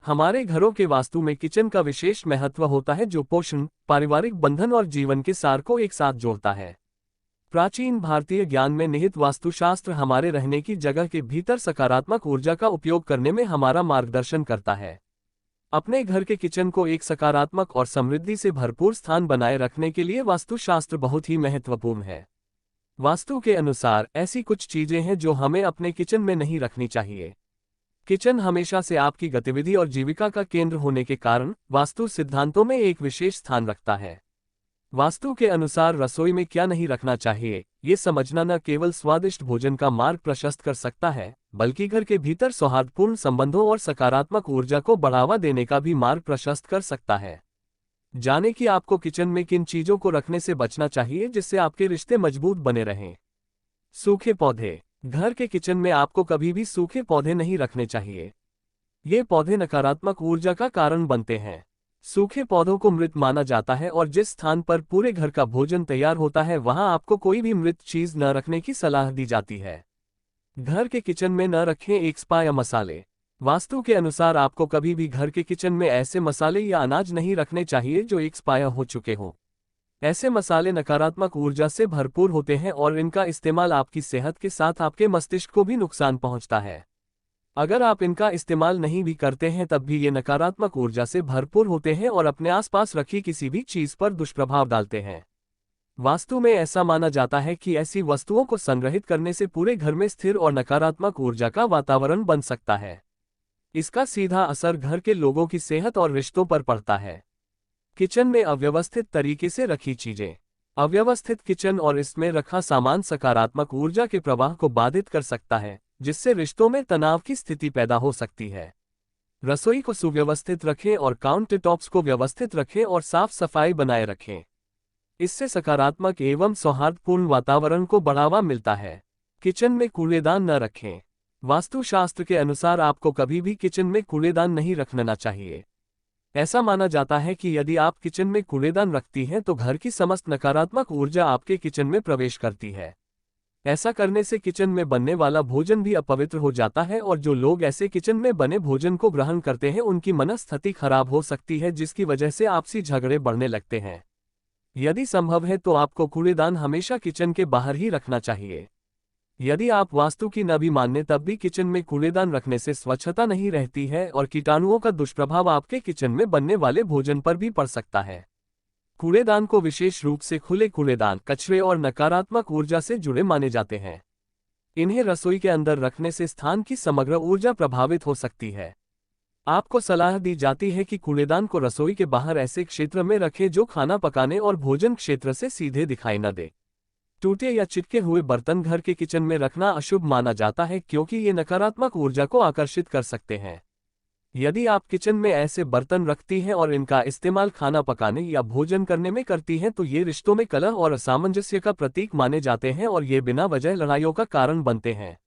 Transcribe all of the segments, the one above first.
हमारे घरों के वास्तु में किचन का विशेष महत्व होता है जो पोषण, पारिवारिक बंधन और जीवन के सार को एक साथ जोड़ता है। प्राचीन भारतीय ज्ञान में निहित वास्तुशास्त्र हमारे रहने की जगह के भीतर सकारात्मक ऊर्जा का उपयोग करने में हमारा मार्गदर्शन करता है। अपने घर के किचन को एक सकारात्मक और समृद्धि से भरपूर स्थान बनाए रखने के लिए वास्तुशास्त्र बहुत ही महत्वपूर्ण है। वास्तु के अनुसार ऐसी कुछ चीजें हैं जो हमें अपने किचन में नहीं रखनी चाहिए। किचन हमेशा से आपकी गतिविधि और जीविका का केंद्र होने के कारण वास्तु सिद्धांतों में एक विशेष स्थान रखता है। वास्तु के अनुसार रसोई में क्या नहीं रखना चाहिए, ये समझना न केवल स्वादिष्ट भोजन का मार्ग प्रशस्त कर सकता है, बल्कि घर के भीतर सौहार्दपूर्ण संबंधों और सकारात्मक ऊर्जा को बढ़ावा देने का भी मार्ग प्रशस्त कर सकता है। जाने कि आपको किचन में किन चीजों को रखने से बचना चाहिए जिससे आपके रिश्ते मजबूत बने रहें। सूखे पौधे। घर के किचन में आपको कभी भी सूखे पौधे नहीं रखने चाहिए। ये पौधे नकारात्मक ऊर्जा का कारण बनते हैं। सूखे पौधों को मृत माना जाता है और जिस स्थान पर पूरे घर का भोजन तैयार होता है वहां आपको कोई भी मृत चीज न रखने की सलाह दी जाती है। घर के किचन में न रखें एक्सपायर मसाले। वास्तु के अनुसार आपको कभी भी घर के किचन में ऐसे मसाले या अनाज नहीं रखने चाहिए जो एक्सपायर हो चुके हों। ऐसे मसाले नकारात्मक ऊर्जा से भरपूर होते हैं और इनका इस्तेमाल आपकी सेहत के साथ आपके मस्तिष्क को भी नुकसान पहुंचता है। अगर आप इनका इस्तेमाल नहीं भी करते हैं तब भी ये नकारात्मक ऊर्जा से भरपूर होते हैं और अपने आसपास रखी किसी भी चीज पर दुष्प्रभाव डालते हैं। वास्तु में ऐसा माना जाता है कि ऐसी वस्तुओं को संग्रहित करने से पूरे घर में स्थिर और नकारात्मक ऊर्जा का वातावरण बन सकता है। इसका सीधा असर घर के लोगों की सेहत और रिश्तों पर पड़ता है। किचन में अव्यवस्थित तरीके से रखी चीजें। अव्यवस्थित किचन और इसमें रखा सामान सकारात्मक ऊर्जा के प्रवाह को बाधित कर सकता है, जिससे रिश्तों में तनाव की स्थिति पैदा हो सकती है। रसोई को सुव्यवस्थित रखें और काउंटर टॉप्स को व्यवस्थित रखें और साफ सफाई बनाए रखें। इससे सकारात्मक एवं सौहार्दपूर्ण वातावरण को बढ़ावा मिलता है। किचन में कूड़ेदान न रखें। वास्तुशास्त्र के अनुसार आपको कभी भी किचन में कूड़ेदान नहीं रखना चाहिए। ऐसा माना जाता है कि यदि आप किचन में कूड़ेदान रखती हैं तो घर की समस्त नकारात्मक ऊर्जा आपके किचन में प्रवेश करती है। ऐसा करने से किचन में बनने वाला भोजन भी अपवित्र हो जाता है और जो लोग ऐसे किचन में बने भोजन को ग्रहण करते हैं उनकी मनस्थिति खराब हो सकती है, जिसकी वजह से आपसी झगड़े बढ़ने लगते हैं। यदि संभव है तो आपको कूड़ेदान हमेशा किचन के बाहर ही रखना चाहिए। यदि आप वास्तु की न भी माने तब भी किचन में कूड़ेदान रखने से स्वच्छता नहीं रहती है और कीटाणुओं का दुष्प्रभाव आपके किचन में बनने वाले भोजन पर भी पड़ सकता है। कूड़ेदान को विशेष रूप से खुले कूड़ेदान कचरे और नकारात्मक ऊर्जा से जुड़े माने जाते हैं। इन्हें रसोई के अंदर रखने से स्थान की समग्र ऊर्जा प्रभावित हो सकती है। आपको सलाह दी जाती है कि कूड़ेदान को रसोई के बाहर ऐसे क्षेत्र में रखें जो खाना पकाने और भोजन क्षेत्र से सीधे दिखाई न दे। टूटे या चिपके हुए बर्तन घर के किचन में रखना अशुभ माना जाता है क्योंकि ये नकारात्मक ऊर्जा को आकर्षित कर सकते हैं। यदि आप किचन में ऐसे बर्तन रखती हैं और इनका इस्तेमाल खाना पकाने या भोजन करने में करती हैं तो ये रिश्तों में कलह और असामंजस्य का प्रतीक माने जाते हैं और ये बिना वजह लड़ाइयों का कारण बनते हैं।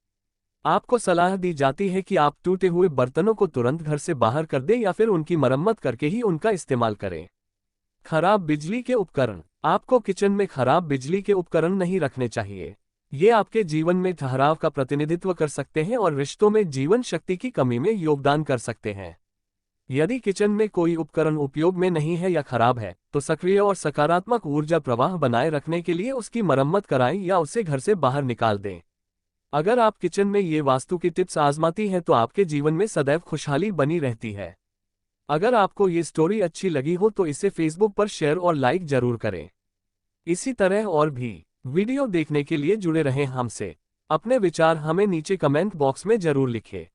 आपको सलाह दी जाती है कि आप टूटे हुए बर्तनों को तुरंत घर से बाहर कर दें या फिर उनकी मरम्मत करके ही उनका इस्तेमाल करें। खराब बिजली के उपकरण। आपको किचन में खराब बिजली के उपकरण नहीं रखने चाहिए। ये आपके जीवन में ठहराव का प्रतिनिधित्व कर सकते हैं और रिश्तों में जीवन शक्ति की कमी में योगदान कर सकते हैं। यदि किचन में कोई उपकरण उपयोग में नहीं है या खराब है तो सक्रिय और सकारात्मक ऊर्जा प्रवाह बनाए रखने के लिए उसकी मरम्मत कराएं या उसे घर से बाहर निकाल दें। अगर आप किचन में ये वास्तु की टिप्स आजमाती हैं तो आपके जीवन में सदैव खुशहाली बनी रहती है। अगर आपको ये स्टोरी अच्छी लगी हो तो इसे फेसबुक पर शेयर और लाइक जरूर करें। इसी तरह और भी वीडियो देखने के लिए जुड़े रहें हमसे। अपने विचार हमें नीचे कमेंट बॉक्स में जरूर लिखें।